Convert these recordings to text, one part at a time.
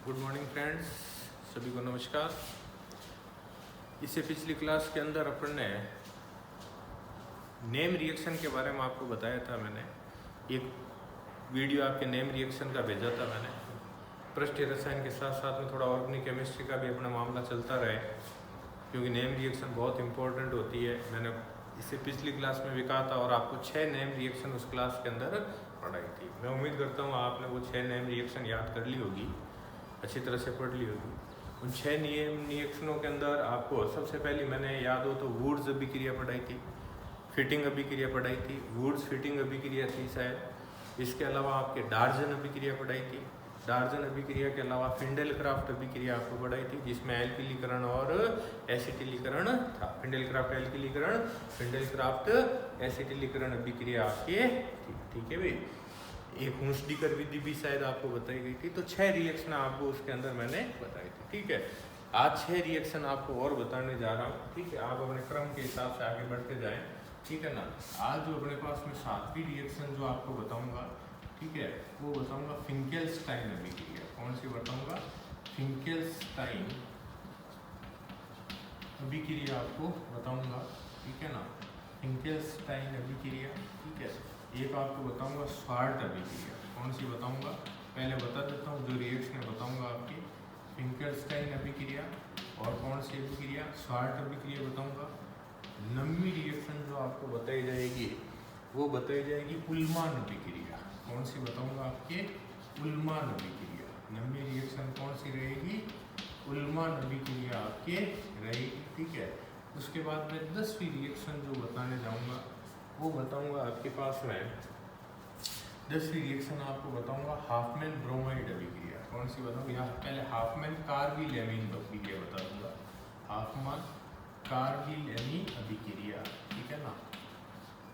Good morning friends, सभी को नमस्कार। इससे पिछली क्लास के अंदर अपन ने नेम रिएक्शन के बारे में आपको बताया था। मैंने एक वीडियो आपके नेम रिएक्शन का भेजा था मैंने। पृष्ठीय रसायन के साथ साथ में थोड़ा ऑर्गेनिक केमिस्ट्री का भी अपना मामला चलता रहे, क्योंकि नेम रिएक्शन बहुत इंपॉर्टेंट होती है। मैंने इससे पिछली क्लास में भी कहा था और आपको 6 नेम रिएक्शन उस क्लास के अंदर पढ़ाई थी। मैं उम्मीद करता हूँ आपने वो 6 नेम रिएक्शन याद कर ली होगी, अच्छी तरह से पढ़ ली होगी। उन 6 नेम रिएक्शनों के अंदर आपको सबसे पहले मैंने याद हो तो वुड्स अभिक्रिया पढ़ाई थी, फिटिंग अभिक्रिया पढ़ाई थी, वुड्स फिटिंग अभिक्रिया थी शायद। इसके अलावा आपके डार्जन अभिक्रिया पढ़ाई थी। डार्जन अभिक्रिया के अलावा फिंडेलक्राफ्ट अभिक्रिया आपको पढ़ाई थी, जिसमें एल्किलीकरण और एसिटिलीकरण था। फिंडेलक्राफ्ट एल्किलीकरण, फिंडेलक्राफ्ट एसिटिलीकरण अभिक्रिया आपके थी। ठीक है भाई। एक हुंसडीकर विधि भी शायद आपको बताई गई थी। तो 6 रिएक्शन आपको उसके अंदर मैंने बताई थी। ठीक है, आज 6 रिएक्शन आपको और बताने जा रहा हूँ। ठीक है, आप अपने क्रम के हिसाब से आगे बढ़ते जाएं। ठीक है ना। आज जो अपने पास में 7वीं रिएक्शन जो आपको बताऊंगा, ठीक है, वो बताऊंगा फिंकेल्स्टाइन अभिक्रिया। कौन सी बताऊंगा? फिंकेल्स्टाइन अभिक्रिया आपको बताऊंगा। ठीक है ना, फिंकेल्स्टाइन अभिक्रिया। ठीक है, एक आपको बताऊंगा स्वार्ट अभिक्रिया। कौन सी बताऊंगा? पहले बता देता हूँ जो रिएक्शन बताऊंगा आपकी। फिंकेल्स्टाइन अभिक्रिया और कौन सी अभिक्रिया? स्वार्ट अभिक्रिया बताऊंगा। 9वीं रिएक्शन जो आपको बताई जाएगी वो बताई जाएगी उल्मान अभिक्रिया। कौन सी बताऊंगा? आपके उल्मान अभिक्रिया। 9वीं रिएक्शन कौन सी रहेगी? उल्मान अभिक्रिया आपके रहेगी। ठीक है, उसके बाद मैं 10वीं रिएक्शन जो बताने जाऊंगा वो बताऊंगा आपके पास में 10वीं रिएक्शन आपको बताऊंगा हाफमैन ब्रोमाइड अभिक्रिया। कौन सी बताऊंगा? यहाँ पहले हाफमैन कार्बिल एमीन अभिक्रिया बता दूंगा। हाफमैन कार्बिल एमीन अभिक्रिया। ठीक है ना,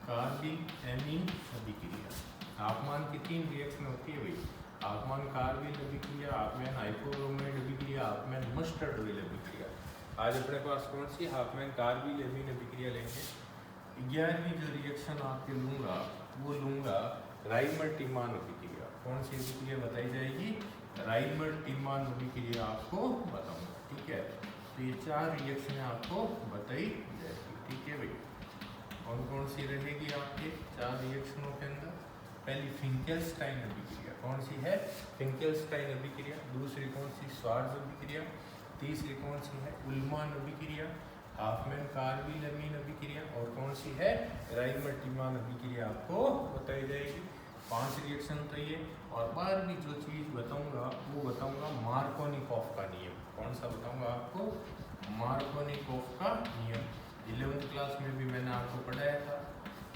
कार्बिल एमीन अभिक्रिया। हाफमैन की 3 रिएक्शन होती है भाई। हाफमैन कार्बिल अभिक्रिया, हाफमैन हाइपोब्रोमाइड अभिक्रिया, हाफमैन मस्टर्ड ऑयल अभिक्रिया। आज अपने पास कौन सी? हाफमैन कार्बिल एमीन अभिक्रिया लेंगे। 11वीं जो रिएक्शन आपके लूंगा वो लूंगा राइमर-टिमान अभिक्रिया। कौन सी अभिक्रिया बताई जाएगी? राइमर-टिमान अभिक्रिया आपको बताऊंगा। ठीक है, तो ये 4 रिएक्शन आपको बताई जाएगी। ठीक है भाई। और कौन सी रहेगी आपके 4 रिएक्शनों के अंदर? पहली फिंकेल्स्टाइन अभिक्रिया। कौन सी है? फिंकेल्स्टाइन अभिक्रिया। दूसरी कौन सी? स्वार्ट्ज अभिक्रिया। तीसरी कौन सी है? उल्मान अभिक्रिया। हाफमैन कार्बिल एमीन अभिक्रिया। और कौन सी है? राइमर-टिमान अभिक्रिया आपको बताई जाएगी। 5 रिएक्शन तो ये। और 12वीं जो चीज़ बताऊंगा वो बताऊंगा मार्कोनिकॉफ का नियम। कौन सा बताऊंगा आपको? मार्कोनिकॉफ का नियम। 11वीं क्लास में भी मैंने आपको पढ़ाया था।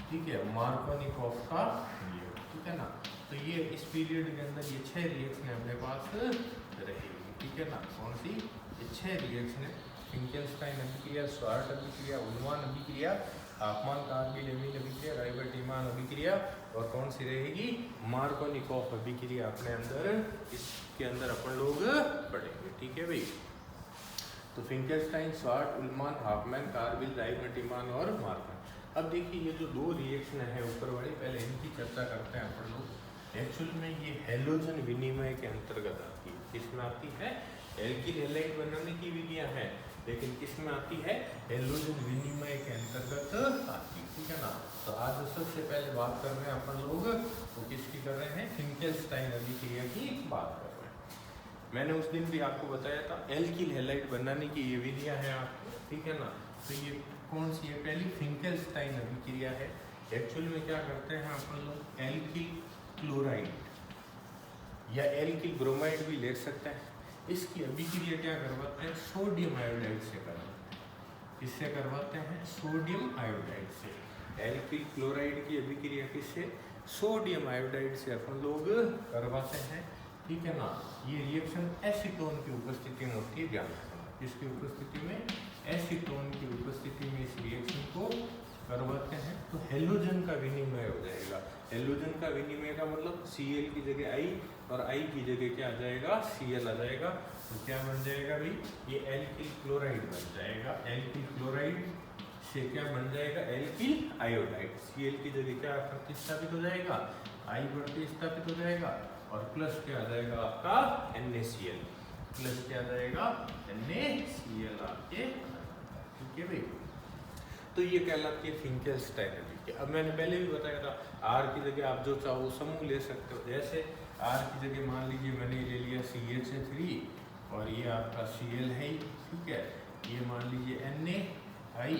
ठीक है, मार्कोनिकॉफ का नियम। ठीक है ना। तो ये इस पीरियड के अंदर ये 6 रिएक्शन अपने पास रहेगी। ठीक है ना। कौन सी? ये 6 रिएक्शन है। फिंकेल्स्टाइन अभिक्रिया, स्वार्ट अभिक्रिया, उल्मान अभिक्रिया, हाफमैन कार्बिल एमीन अभिक्रिया, राइमर-टिमान अभिक्रिया और कौन सी रहेगी? मार्कोनिकॉफ अभिक्रिया अपने अंदर इसके अंदर अपन लोग पढ़ेंगे। ठीक है भाई। तो फिंकेल्स्टाइन, स्वार्ट, उल्मान, हाफमैन कार्बिल, राइमर-टिमान और मार्कोनिकॉफ। अब देखिए ये जो 2 रिएक्शन है ऊपर वाले, पहले इनकी चर्चा करते हैं अपन लोग। एक्चुअल में ये हैलोजन विनिमय के अंतर्गत आती है। किसमें आती है? एल्किल हैलाइड बनाने की विधियां हैं, लेकिन किसमें आती है? हैलोजन विनिमय के अंतर्गत आती है। ठीक है ना। तो आज सबसे पहले बात कर रहे हैं अपन लोग, वो किसकी कर रहे हैं? फिंकेल्स्टाइन अभिक्रिया की बात कर रहे हैं। मैंने उस दिन भी आपको बताया था एल्किल हैलाइड बनाने की ये विधियां हैं आपको। ठीक है ना। तो ये कौन सी है? पहली फिंकेल्स्टाइन अभिक्रिया है। एक्चुअल में क्या करते हैं अपन लोग? एल्किल क्लोराइड या एल्किल ब्रोमाइड भी ले सकते हैं। इसकी अभिक्रिया क्या करवाते हैं? सोडियम आयोडाइड से करवाते हैं। किससे करवाते हैं? सोडियम आयोडाइड से। एल्किल क्लोराइड की अभिक्रिया किससे? सोडियम आयोडाइड से अपन लोग करवाते हैं। ठीक है ना। ये रिएक्शन एसीटोन की उपस्थिति में होती है, ध्यान रखना। इसकी उपस्थिति में, एसीटोन की उपस्थिति में इस रिएक्शन को करवाते हैं तो हेलोजन का विनिमय हो जाएगा। हेलोजन का विनिमय का मतलब Cl की जगह I और I की जगह क्या आ जाएगा? Cl आ जाएगा। तो क्या बन जाएगा भाई? ये एल्किल क्लोराइड बन जाएगा। एल्किल क्लोराइड से क्या बन जाएगा? Alkyl iodide. Cl की जगह क्या प्रतिस्थापित हो जाएगा? I प्रतिस्थापित हो जाएगा और प्लस क्या आ जाएगा आपका? NaCl। प्लस क्या आ जाएगा NaCl आपके, ठीक है भाई। तो ये कहलाती है फिंकेल्स्टाइन अभिक्रिया। अब मैंने पहले भी बताया था R की जगह आप जो चाहो समूह ले सकते हो। जैसे R की जगह मान लीजिए मैंने ले लिया CH3 और ये आपका Cl है, ठीक है। ये मान लीजिए NaI,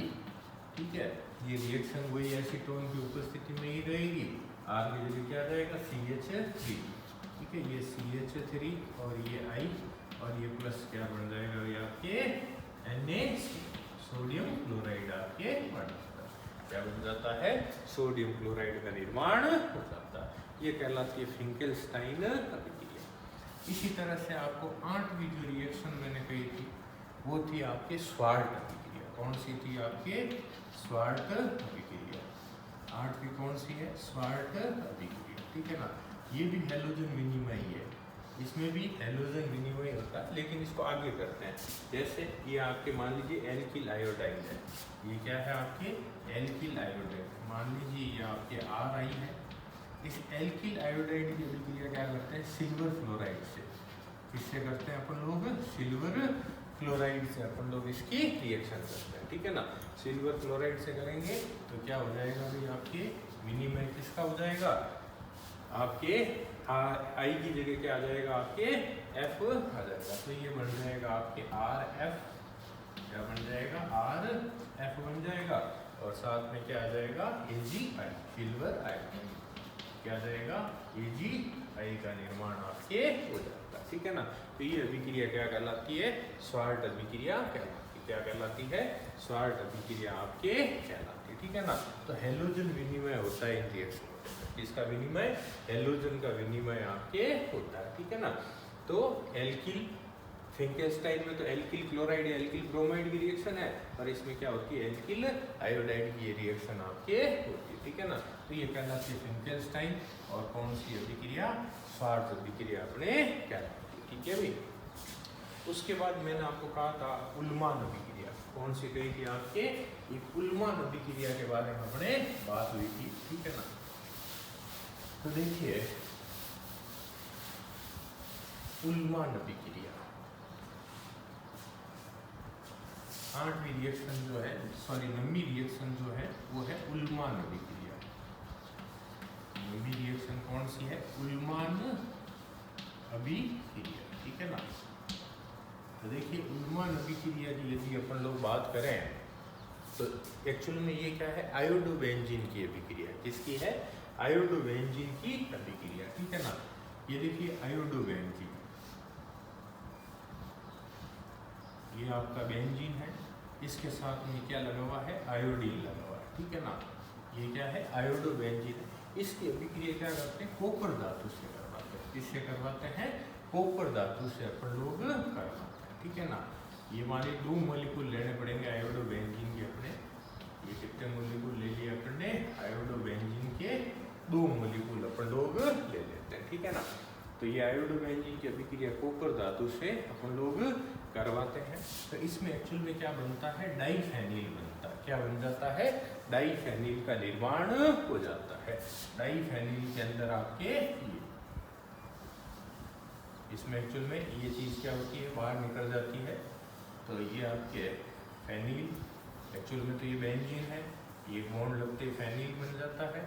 ठीक है। ये रिएक्शन वही एसीटोन की उपस्थिति में ही रहेगी। R की जगह क्या आ जाएगा CH3, ठीक है। ये CH3 और ये I और ये प्लस क्या बन जाएगा ये आपके NaCl, सोडियम क्लोराइड आपके बन जाता है। क्या बन जाता है? सोडियम क्लोराइड का निर्माण हो जाता है। ये कहलाती है फिंकेल्स्टाइन अभिक्रिया। इसी तरह से आपको 8वीं जो रिएक्शन मैंने कही थी वो थी आपके स्वार्ट अभिक्रिया। कौन सी थी आपके? स्वार्ट अभिक्रिया। 8वीं कौन सी है? स्वार्ट अभिक्रिया, ठीक है ना। ये भी हैलोजन विनिमय ही है, इसमें भी हैलोजन विनिमय होता है, लेकिन इसको आगे करते हैं। जैसे ये आपके मान लीजिए एल्किल आयोडाइड है। ये क्या है आपके? Alkyl iodide. मान लीजिए ये आपके RI है। इस एल्किल आयोडाइड की अभिक्रिया क्या करते हैं? सिल्वर फ्लोराइड से। किससे करते हैं अपन लोग? सिल्वर क्लोराइड से अपन लोग इसकी रिएक्शन करते हैं, ठीक है ना। सिल्वर क्लोराइड से करेंगे तो क्या हो जाएगा भाई? आपके विनिमय किसका हो जाएगा? आपके I की जगह क्या आ जाएगा? आपके F आ जाएगा। तो ये बन जाएगा आपके RF, क्या बन जाएगा? RF बन जाएगा। और साथ में क्या आ जाएगा? AgI, सिल्वर आयोडाइड क्या आ जाएगा? AgI का निर्माण आपके हो जाएगा, ठीक है ना। तो ये अभिक्रिया क्या कहलाती है? स्वार्ट अभिक्रिया कहलाती है। क्या कहलाती है? स्वार्ट अभिक्रिया आपके कहलाती है, ठीक है ना। तो हैलोजन विनिमय होता है इन रिएक्शन। इसका विनिमय, हैलोजन का विनिमय आपके होता है, ठीक है ना। तो एल्किल फिंकेल्स्टाइन में तो एल्किल क्लोराइड या एल्किल ब्रोमाइड की रिएक्शन है, और इसमें क्या होती है? एल्किल आयोडाइड की रिएक्शन आपके होती है, ठीक है ना। तो ये कहलाती है फिंकेल्स्टाइन। और कौन सी अभिक्रिया? स्वार्ट अभिक्रिया अपने कहलाती है, ठीक है भाई। उसके बाद मैंने आपको कहा था उल्मान अभिक्रिया। कौन सी कही थी आपके? ये उल्मान अभिक्रिया के बारे में अपने बात हुई थी, ठीक है ना। तो देखिए उल्मान अभिक्रिया 8वीं रिएक्शन जो है, सॉरी 9वीं रिएक्शन जो है वो है उल्मान अभिक्रिया। 9वीं रिएक्शन कौन सी है? उल्मान अभिक्रिया, ठीक है ना। तो देखिए उल्मान अभिक्रिया की यदि अपन लोग बात करें तो एक्चुअल में ये क्या है? आयोडोबेंजीन की अभिक्रिया। किसकी है? आयोडोबेंजीन की अभिक्रिया, ठीक है ना। ये देखिए आयोडोबेंजीन, ये आपका बेंजीन है, इसके साथ में क्या लगा हुआ है? आयोडीन लगा हुआ है, ठीक है ना। ये क्या है? आयोडोबेंजीन है। इसकी अभिक्रिया क्या करते हैं? कॉपर धातु से करवाते हैं। किससे करवाते हैं? कॉपर धातु से अपन लोग करवाते हैं, ठीक है ना। ये हमारे 2 मॉलिक्यूल लेने पड़ेंगे आयोडोबेंजीन के अपने। ये कितने मॉलिक्यूल ले लिए अपन ने? आयोडोबेंजीन के 2 मॉलिक्यूल अपन लोग ले लेते हैं, ठीक है ना। तो ये आयोडोबेंजीन की अभिक्रिया कॉपर धातु से अपन लोग करवाते हैं। तो इसमें एक्चुअल में क्या बनता है? डाइफेनिल बनता है। क्या बन जाता है? डाइफेनिल का निर्माण हो जाता है। डाइफेनिल के अंदर आपके इसमें एक्चुअल में ये चीज़ क्या होती है? बाहर निकल जाती है। तो ये आपके फेनिल, एक्चुअल में तो ये बेंजीन है, ये बॉन्ड लगते फेनिल बन जाता है।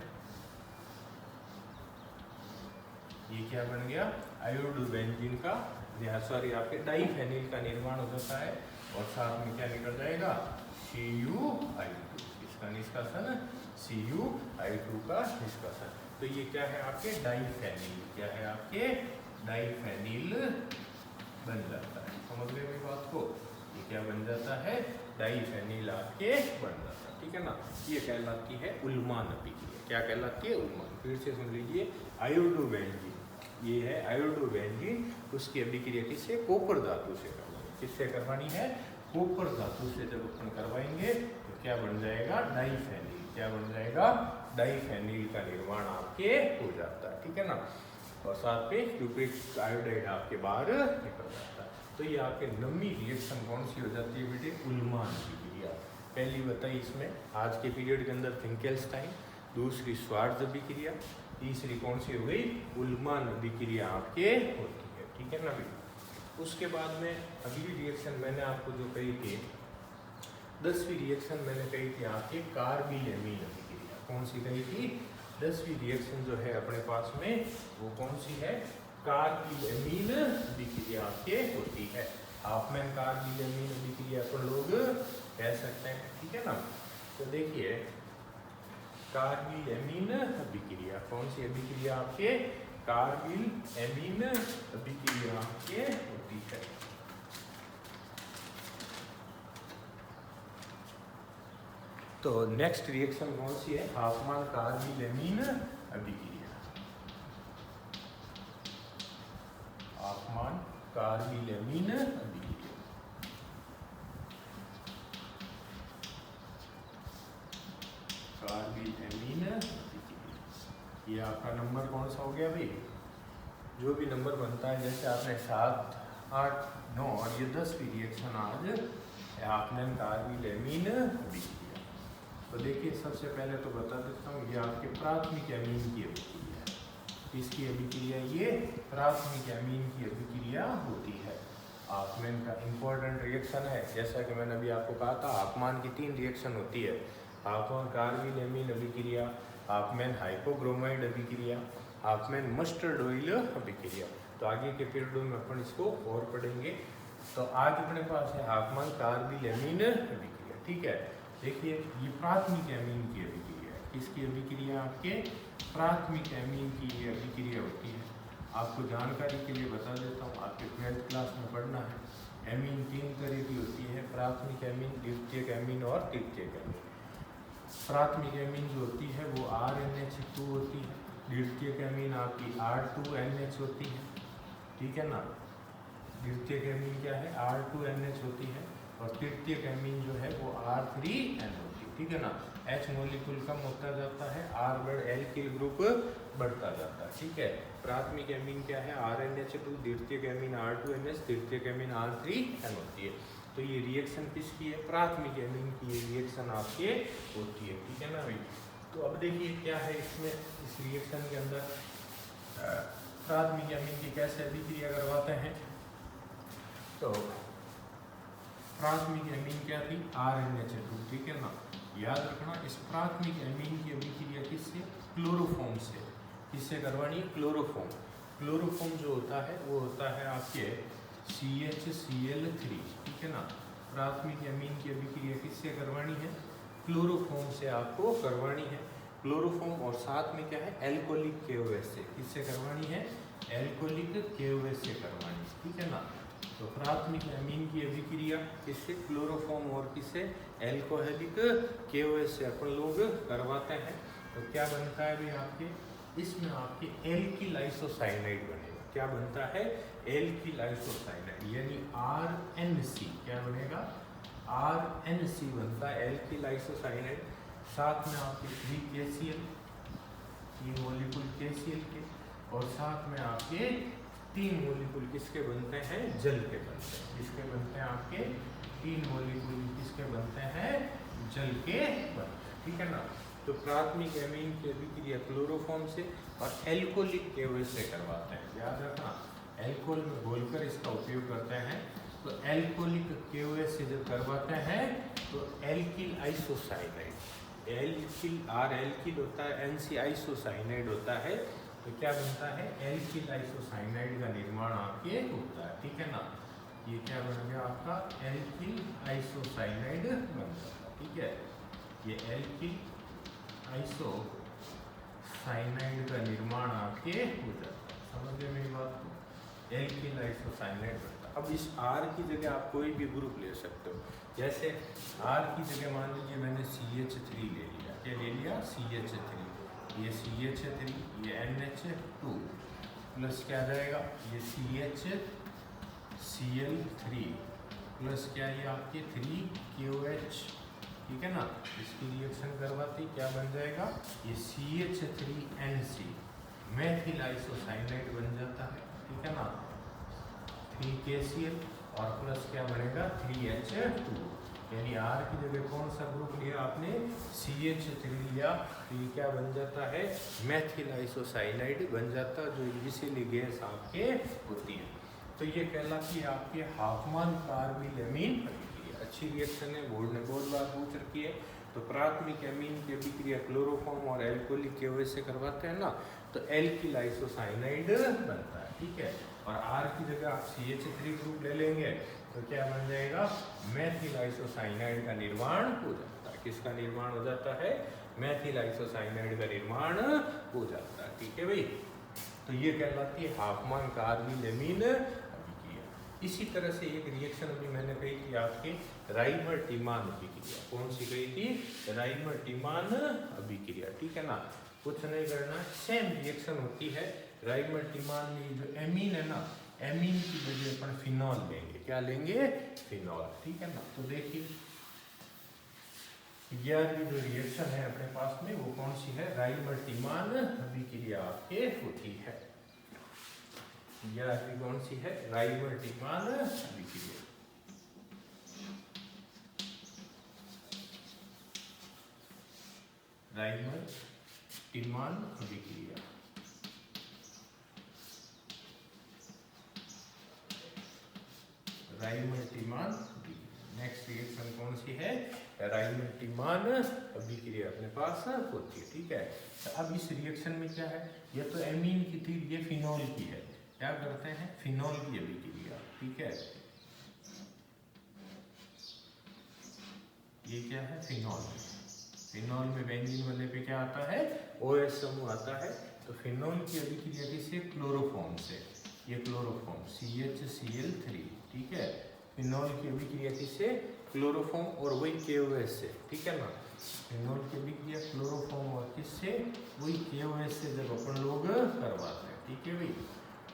ये क्या बन गया? आयोडोबेंजीन का, सॉरी आपके डाइफेनिल का निर्माण हो जाता है। और साथ में क्या निकल जाएगा? CuI2, इसका निष्कासन CuI2 का निष्कासन। तो ये क्या है आपके? डाइफेनिल। क्या है आपके? डाइफेनिल बन जाता है। समझ गए मेरी बात को? ये क्या बन जाता है? डाइफेनिल आपके बन जाता है, ठीक है ना। ये कहलाती है उल्मान अभिक्रिया। क्या कहलाती है? उल्मान। फिर से सुन लीजिए, आयोडोबेंजीन, ये है आयोडोबेंजीन, उसकी अभिक्रिया किससे? कॉपर धातु से करवानी। किससे करवानी है? कॉपर धातु से जब अपन करवाएंगे तो क्या बन जाएगा? डाइफेनिल। क्या बन जाएगा? डाइफेनिल का निर्माण आपके हो जाता है, ठीक है ना। और साथ में क्यूप्रिक आयोडाइड आपके बाहर निकल जाता है। तो ये आपके 9वीं रिएक्शन कौन सी हो जाती है बेटे? उल्मान अभिक्रिया। पहली बताई इसमें आज के पीरियड के अंदर फिंकेल्स्टाइन, दूसरी स्वार्ट्ज अभिक्रिया, तीसरी कौन सी हो गई? उल्मान अभिक्रिया आपके होती है, ठीक है ना भाई। उसके बाद में अगली रिएक्शन मैंने आपको जो कही थी, 10वीं रिएक्शन मैंने कही थी आपकी कार्बिलेमीन अभिक्रिया। कौन सी कही थी? 10वीं रिएक्शन जो है अपने पास में वो कौन सी है? कार्बिलेमीन अभिक्रिया आपके होती है। हाफमैन कार्बिलेमीन अभिक्रिया अपन लोग कह सकते हैं, ठीक है ना। तो देखिए कार्बिलेमीन अभिक्रिया, कौन सी अभिक्रिया आपके? कार्बिलेमीन अभिक्रिया आपके होती है। तो नेक्स्ट रिएक्शन कौन सी है? हाफमैन कार्बिलेमीन अभिक्रिया। हाफमैन कार्बिलेमीन अभिक्रिया। कार्बिलेमीन अभिक्रिया, ये आपका नंबर कौन सा हो गया भाई? जो भी नंबर बनता है, जैसे आपने 7, 8, 9 और ये 10वीं रिएक्शन आज हाफमैन कार्बिलेमीन अभिक्रिया। तो देखिए सबसे पहले तो बता देता हूँ, ये आपके प्राथमिक एमीन की अभिक्रिया है। इसकी अभिक्रिया ये प्राथमिक एमीन की अभिक्रिया होती है। हाफमैन का इंपॉर्टेंट रिएक्शन है, जैसा कि मैंने अभी आपको कहा था हाफमैन की 3 रिएक्शन होती है। हाफमैन कार्बिलेमीन अभिक्रिया, हाफमैन हाइपोब्रोमाइड अभिक्रिया, हाफमैन मस्टर्ड ऑयल अभिक्रिया। तो आगे के पीरियड में अपन इसको और पढ़ेंगे। तो आज अपने पास है हाफमैन कार्बिलेमीन अभिक्रिया, ठीक है। देखिए ये प्राथमिक एमीन की अभिक्रिया है। किसकी अभिक्रिया? आपके प्राथमिक एमीन की ये अभिक्रिया होती है। आपको जानकारी के लिए बता देता हूँ, आपके 12th क्लास में पढ़ना है। एमीन 3 तरह की होती है, प्राथमिक एमीन, द्वितीयक एमीन और तृतीयक एमीन। प्राथमिक एमीन जो होती है वो RNH2 होती है, द्वितीयक एमीन आपकी R2NH होती है, ठीक है ना। द्वितीयक एमीन क्या है? R2NH होती है, और तृतीयक एमीन जो है वो R3N होती है, ठीक है ना। H मॉलिक्यूल कम होता जाता है, R बढ़ एल्किल ग्रुप बढ़ता जाता है, ठीक है। प्राथमिक एमीन क्या है? RNH2, द्वितीयक एमीन R2NH, तृतीयक एमीन R3N होती है। तो ये रिएक्शन किसकी है? प्राथमिक एमीन की ये रिएक्शन आपके होती है, ठीक है ना भाई। तो अब देखिए क्या है इसमें, इस रिएक्शन के अंदर प्राथमिक एमीन की कैसे अभिक्रिया करवाते हैं। तो प्राथमिक एमीन क्या थी? RNH2, ठीक है ना। याद रखना, इस प्राथमिक एमीन की अभिक्रिया किससे? क्लोरोफॉर्म से। किससे करवानी? क्लोरोफॉर्म। क्लोरोफॉर्म जो होता है वो होता है आपके CHCl3, ठीक है ना। प्राथमिक एमीन की अभिक्रिया किससे करवानी है? क्लोरोफॉर्म से आपको करवानी है। क्लोरोफॉर्म और साथ में क्या है? एल्कोहलिक KOH से। किससे करवानी है? एल्कोहलिक KOH से करवानी है, ठीक है ना। तो प्राथमिक एमीन की अभिक्रिया किससे? क्लोरोफॉर्म और किससे? एल्कोहलिक KOH से अपन लोग करवाते हैं। तो क्या बनता है भाई आपके? इसमें आपके एल्किल आइसोसाइनाइड बनेगा। क्या बनता है? एल्किल आइसोसाइनाइड, यानी RNC। क्या बनेगा? RNC बनता है, एल्किल आइसोसाइनाइड। साथ में आपके 3KCl, 3 मॉलिक्यूल KCl के, और साथ में आपके 3 मॉलिक्यूल किसके बनते हैं? जल के बनते हैं। किसके बनते हैं? आपके 3 मॉलिक्यूल किसके बनते हैं? जल के बनते हैं, ठीक है ना। तो प्राथमिक एमीन की अभिक्रिया क्लोरोफॉर्म से और एल्कोहलिक KOH से करवाते हैं। याद रखना, एल्कोहल में घोलकर इसका उपयोग करते हैं। तो एल्कोहलिक KOH से जब करवाते हैं तो alkyl isocyanide, alkyl R alkyl होता है, NC आइसोसाइनाइड होता है। तो क्या बनता है? एल्किल आइसोसाइनाइड का निर्माण आपके होता है, ठीक है ना। ये क्या बन गया आपका? एल्किल आइसोसाइनाइड बन जाता है, ठीक है। ये एल्किल आइसोसाइनाइड का निर्माण आपके हो जाता है। समझ गए मेरी बात को? एल्किल आइसोसाइनाइड बनता है। अब इस R की जगह आप कोई भी ग्रुप ले सकते हो। जैसे R की जगह मान लीजिए मैंने CH3 ले लिया। क्या ले लिया? CH3। ये CH3, ये NH2 प्लस क्या जाएगा? ये CHCl3 प्लस क्या, ये आपके 3KOH, ठीक है ना। इसकी रिएक्शन करवाती क्या बन जाएगा? ये CH3NC मेथिल आइसोसाइनाइड बन जाता है, ठीक है ना। 3KCl और प्लस क्या बनेगा? 3H2, यानी R की जगह कौन सा ग्रुप लिया आपने? CH3 लिया। तो ये क्या बन जाता है? मेथिल आइसोसाइनाइड बन जाता है, जो इनिशियली गैस आपके होती है। तो ये कहलाती है आपके हाफमान कार्बिलएमीन अभिक्रिया। अच्छी रिएक्शन है, बोर्ड ने बहुत बार पूछ रखी है। तो प्राथमिक एमीन की अभिक्रिया क्लोरोफॉर्म और एल्कोहलिक के वजह से करवाते हैं ना, तो एल्किल आइसोसाइनाइड बनता है, ठीक है। और आर की जगह आप CH3 ग्रुप ले लेंगे तो क्या बन जाएगा, मेथिल आइसोसाइनाइड का निर्माण हो जाता है। किसका निर्माण हो जाता है, मेथिल आइसोसाइनाइड का निर्माण हो जाता है, ठीक है भाई। तो ये कहलाती है हाफमान कार्बिलएमीन अभिक्रिया। इसी तरह से एक रिएक्शन अभी मैंने कही थी आपके राइमर-टिमान अभिक्रिया। कौन सी कही थी, राइमर-टिमान अभिक्रिया, ठीक है ना। कुछ नहीं करना, सेम रिएक्शन होती है। राइमर-टिमान में जो एमीन है ना, एमीन की जगह अपन फिनॉल लेंगे। क्या लेंगे, फिनॉल, ठीक है ना। तो देखिए 11वीं जो रिएक्शन है अपने पास में वो कौन सी है, राइमर-टिमान अभिक्रिया आपके होती है। 11वीं कौन सी है, राइमर-टिमान अभिक्रिया। राइमर-टिमान अभिक्रिया, राइमर-टिमान। नेक्स्ट रिएक्शन कौन सी है, राइमर-टिमान अभिक्रिया अपने पास होती है, ठीक है। तो अब इस रिएक्शन में क्या है, ये तो एमीन की थी, ये फिनॉल की है। क्या करते हैं, फिनॉल की अभिक्रिया, ठीक है। ये क्या है, फिनॉल। फिनॉल में बेंजीन वाले पे क्या आता है, OH समूह आता है। तो फिनॉल की अभिक्रिया किससे, क्लोरोफॉर्म से। ये क्लोरोफॉर्म CHCl3, ठीक है। फिनॉल की अभिक्रिया किससे, क्लोरोफॉर्म और वही KOH से, ठीक है ना। फिनॉल की अभिक्रिया क्लोरोफॉर्म और किससे, वही KOH से जब अपन लोग करवाते हैं, ठीक है भाई।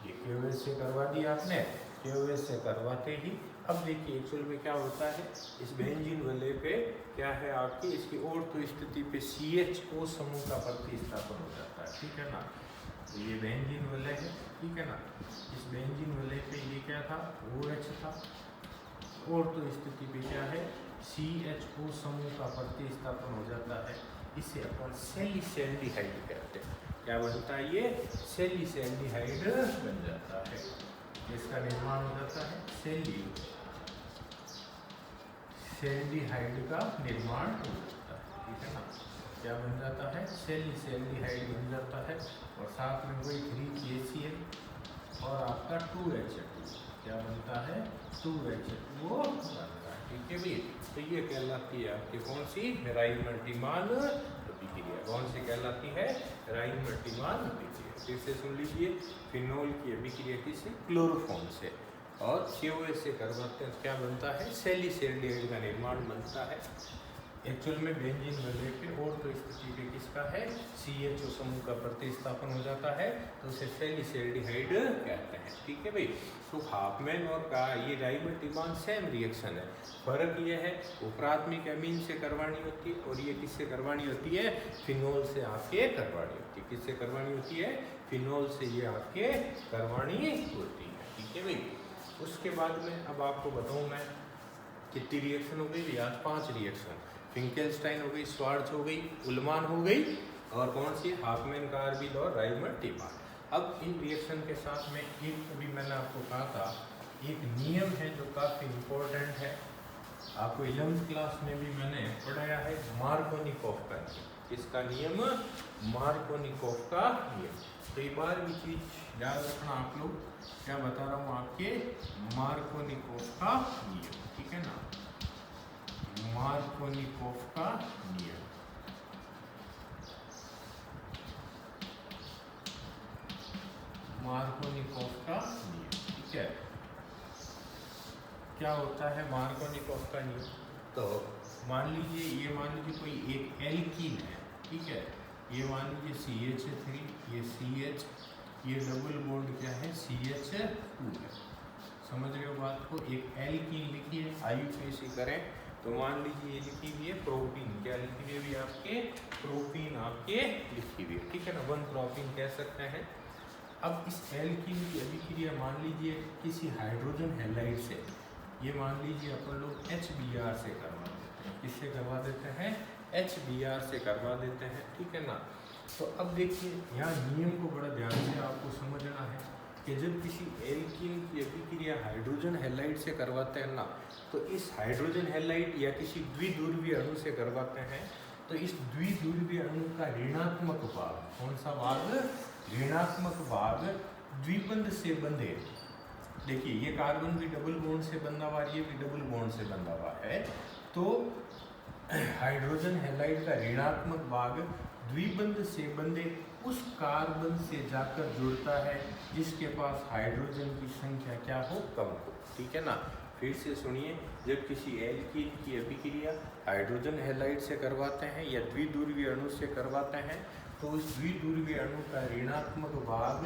ये KOH से करवा दिया आपने, KOH से करवाते ही अब देखिए एक्चुअल में क्या होता है, इस बेंजीन वाले पे क्या है आपकी, इसकी ऑर्थो स्थिति पे CHO समूह का प्रतिस्थापन हो जाता है, ठीक है ना। तो ये बेंजीन वाले है, ठीक है ना। इस बेंजीन वाले पे ये क्या था, OH था। ऑर्थो स्थिति पे क्या है, CHO समूह का प्रतिस्थापन हो जाता है। इसे अपन सेलिसैल्डिहाइड कहते हैं। क्या बनता है, ये सेलिसैल्डिहाइड बन जाता है। इसका निर्माण हो जाता है, सेल्डिहाइड का निर्माण हो जाता है, ठीक है ना। क्या बन जाता है, सेलिसैल्डिहाइड बन जाता है। और साथ में वही 3HCl और आपका 2H2 क्या बनता है, 2H2 बनता है, ठीक है भाई। तो ये कहलाती है आपकी कौन सी, राइमर-टिमान अभिक्रिया। कौन सी कहलाती है, राइमर-टिमान अभिक्रिया। फिर से सुन लीजिए, फिनॉल की अभिक्रिया किससे, क्लोरोफॉर्म से, और KOH से करवाते हैं। क्या बनता है, सेलिसैल्डिहाइड का निर्माण बनता है। एक्चुअल में बेंजीन वाले पे ऑर्थो स्थिति पे किसका है, CHO समूह का प्रतिस्थापन हो जाता है, तो उसे सेलिसैल्डिहाइड कहते हैं, ठीक है भाई। तो हाफमैन और का ये राइमर-टिमान सेम रिएक्शन है। फर्क ये है, वो प्राथमिक एमीन से करवानी होती है और ये किससे करवानी होती है, फिनॉल से आपके करवानी होती है। किससे करवानी होती है, फिनॉल से ये आपके करवानी होती है, ठीक है भाई। उसके बाद में अब आपको बताऊँ मैं कितनी रिएक्शन हो गई, आज 5 रिएक्शन। फिंकेलस्टाइन हो गई, स्वार्ट्ज हो गई, उल्मान हो गई, और कौन सी, हाफमैन कार्बिल और राइमर-टिमान। अब इन रिएक्शन के साथ में एक अभी मैंने आपको कहा था, एक नियम है जो काफ़ी इम्पोर्टेंट है, आपको 11th क्लास में भी मैंने पढ़ाया है, मार्कोनिकॉफ का नियम। इसका नियम, मार्कोनिकॉफ का नियम। तो एक बार भी चीज़ याद रखना आप लोग, क्या बता रहा हूँ आपके, मार्कोनिकॉफ का नियम, ठीक है ना। मार्कोनिकॉफ का नियम, मार्कोनिकॉफ का नियम, ठीक है। क्या होता है मार्कोनिकॉफ का नियम, तो मान लीजिए, ये मान लीजिए कोई एक एल्कीन है, ठीक है। ये मान लीजिए CH3, ये CH, ये डबल बॉन्ड क्या है, CH2 है। समझ रहे हो बात को, एक एल्कीन लिखी है, IUPAC करें तो मान लीजिए ये लिखी हुई है प्रोपीन। क्या लिखी हुई है आपके, प्रोपीन आपके लिखी हुई है, ठीक है ना, 1 प्रोपीन कह सकते हैं। अब इस एल्कीन की अभिक्रिया मान लीजिए किसी हाइड्रोजन हैलाइड से, ये मान लीजिए अपन लोग HBr से करवा देते हैं। किससे करवा देते हैं, HBr से करवा देते हैं, ठीक है ना। तो अब देखिए यहाँ नियम को बड़ा ध्यान से आपको समझना है। कि जब किसी एल्कीन की अभिक्रिया हाइड्रोजन हैलाइड से करवाते हैं ना, तो इस हाइड्रोजन हैलाइड या किसी द्विध्रुवीय अणु से करवाते हैं, तो इस द्विध्रुवीय अणु का ऋणात्मक भाग, कौन सा भाग, ऋणात्मक भाग द्विबंध से बंधे, देखिए ये कार्बन भी डबल बॉन्ड से बंधा हुआ, ये भी डबल बॉन्ड से बंधा हुआ है, तो हाइड्रोजन हैलाइड का ऋणात्मक भाग द्विबंध से बंधे उस कार्बन से जाकर जुड़ता है जिसके पास हाइड्रोजन की संख्या क्या हो, कम हो। ठीक है ना, फिर से सुनिए, जब किसी एल्कीन की अभिक्रिया हाइड्रोजन हैलाइड से करवाते हैं या द्विध्रुवीय अणु से करवाते हैं, तो उस द्विध्रुवीय अणु का ऋणात्मक भाग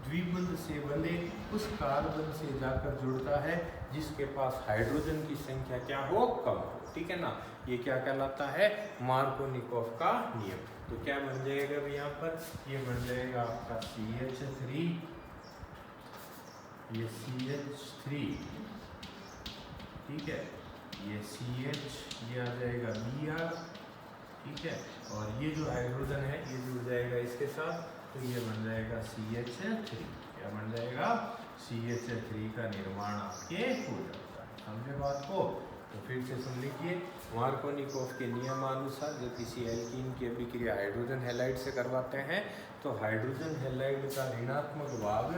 द्विबंध से बंधे उस कार्बन से जाकर जुड़ता है जिसके पास हाइड्रोजन की संख्या क्या हो, कम हो। ठीक है ना, ये क्या कहलाता है, मार्कोनिकोव का नियम। तो क्या बन जाएगा अभी यहाँ पर, ये बन जाएगा आपका CH3, ये CH3, ठीक है, ये CH, ये आ जाएगा Br, ठीक है, और ये जो हाइड्रोजन है ये जुड़ जाएगा इसके साथ, तो ये बन जाएगा CH3। क्या बन जाएगा, CH3 का निर्माण आपके हो जाता है। समझे बात को? तो फिर से सुन लीजिए, मार्कोनिकोव के नियमानुसार जब किसी एल्कीन की अभिक्रिया हाइड्रोजन हैलाइड से करवाते हैं, तो हाइड्रोजन हैलाइड का ऋणात्मक भाग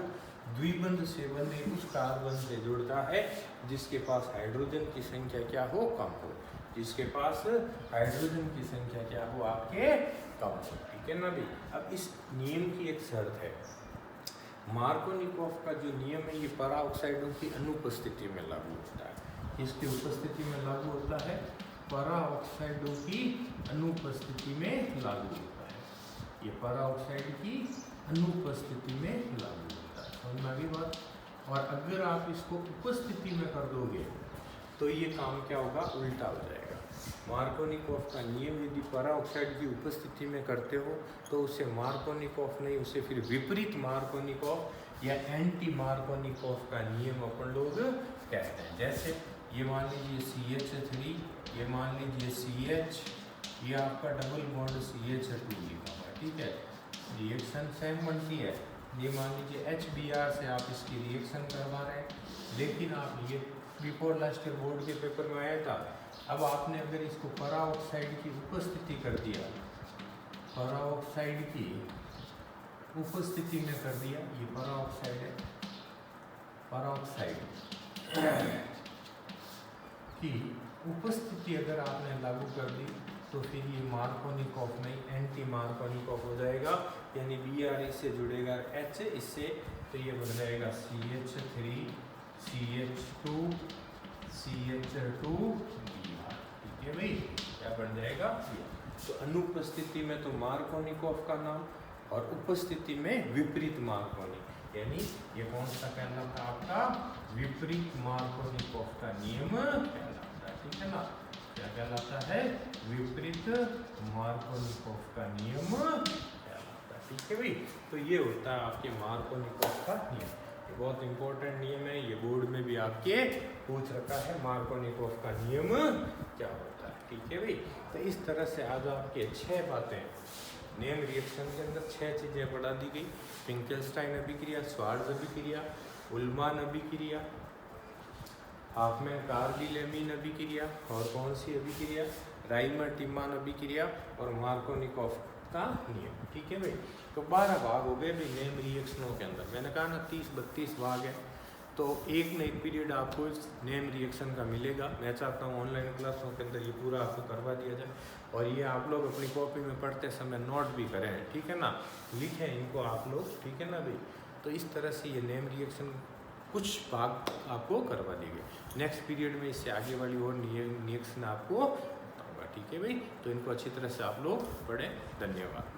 द्विबंध से बंधे उस कार्बन से जुड़ता है जिसके पास हाइड्रोजन की संख्या क्या हो, कम हो, जिसके पास हाइड्रोजन की संख्या क्या हो, आपके कम हो। ठीक है ना भी। अब इस नियम की एक शर्त है, मार्कोनिकोव का जो नियम है ये पराऑक्साइडों की अनुपस्थिति में लागू होता है। इसकी उपस्थिति में लागू होता है, पराऑक्साइडों की अनुपस्थिति में लागू होता है, ये पराऑक्साइड की अनुपस्थिति में लागू होता है। समझ में आ गई बात? और अगर आप इसको उपस्थिति में कर दोगे तो ये काम क्या होगा, उल्टा हो जाएगा। मार्कोनिकोव का नियम यदि पराऑक्साइड की उपस्थिति में करते हो तो उसे मार्कोनिकोव नहीं, उसे फिर विपरीत मार्कोनिकोव या एंटी मार्कोनिकोव का नियम अपन लोग कहते हैं। जैसे ये मान लीजिए CH3, ये मान लीजिए CH, ये आपका डबल बॉन्ड CH2 लिखा हुआ है, ठीक है, रिएक्शन सेम बनती है। ये मान लीजिए HBr से आप इसकी रिएक्शन करवा रहे हैं, लेकिन आप ये बिफोर लास्ट ईयर बोर्ड के पेपर में आया था। अब आपने अगर इसको पराऑक्साइड की उपस्थिति कर दिया, पराऑक्साइड की उपस्थिति में कर दिया, ये पराऑक्साइड है, पराऑक्साइड की उपस्थिति अगर आपने लागू कर दी तो फिर ये मार्कोनिकोव नहीं, एंटी मार्कोनिकोव हो जाएगा, यानी Br इससे जुड़ेगा H इससे, तो ये बन जाएगा CH3 CH2 CH2 Br। ठीक है भाई, क्या बन जाएगा, तो अनुपस्थिति में तो मार्कोनिकोव का नाम और उपस्थिति में विपरीत मार्कोनिक, यानी ये कौन सा कहलाता है आपका, विपरीत मार्कोनिकोव का नियम कहलाता है। ठीक है ना, क्या कहलाता है, विपरीत मार्कोनिकोव का नियम कहलाता है। ठीक है भाई, तो ये होता है आपके मार्कोनिकोव का नियम। ये बहुत इंपॉर्टेंट नियम है, ये बोर्ड में भी आपके पूछ रखा है, मार्कोनिकोव का नियम क्या होता है। ठीक है भाई, तो इस तरह से आज आपके 6 बातें नेम रिएक्शन के अंदर 6 चीज़ें बढ़ा दी गई। फिंकेल्स्टाइन अभिक्रिया, स्वार्ट्ज अभिक्रिया, उल्मान अभिक्रिया, हाफमैन कार्डिल-एमीन अभिक्रिया, और कौन सी अभिक्रिया, राइमर-टिम्मान अभिक्रिया, और मार्कोनिकोव का नियम। ठीक है भाई, तो 12 भाग हो गए भाई नेम रिएक्शनों के अंदर। मैंने कहा ना 30-32 भाग है, तो एक न एक पीरियड आपको इस नेम रिएक्शन का मिलेगा। मैं चाहता हूँ ऑनलाइन क्लासों के अंदर ये पूरा आपको करवा दिया जाए, और ये आप लोग अपनी कॉपी में पढ़ते समय नोट भी करें। ठीक है ना, लिखें इनको आप लोग। ठीक है ना भाई, तो इस तरह से ये नेम रिएक्शन कुछ भाग आपको करवा दी गई। नेक्स्ट पीरियड में इससे आगे वाली और रिएक्शन आपको बताऊँगा। ठीक है भाई, तो इनको अच्छी तरह से आप लोग पढ़ें। धन्यवाद।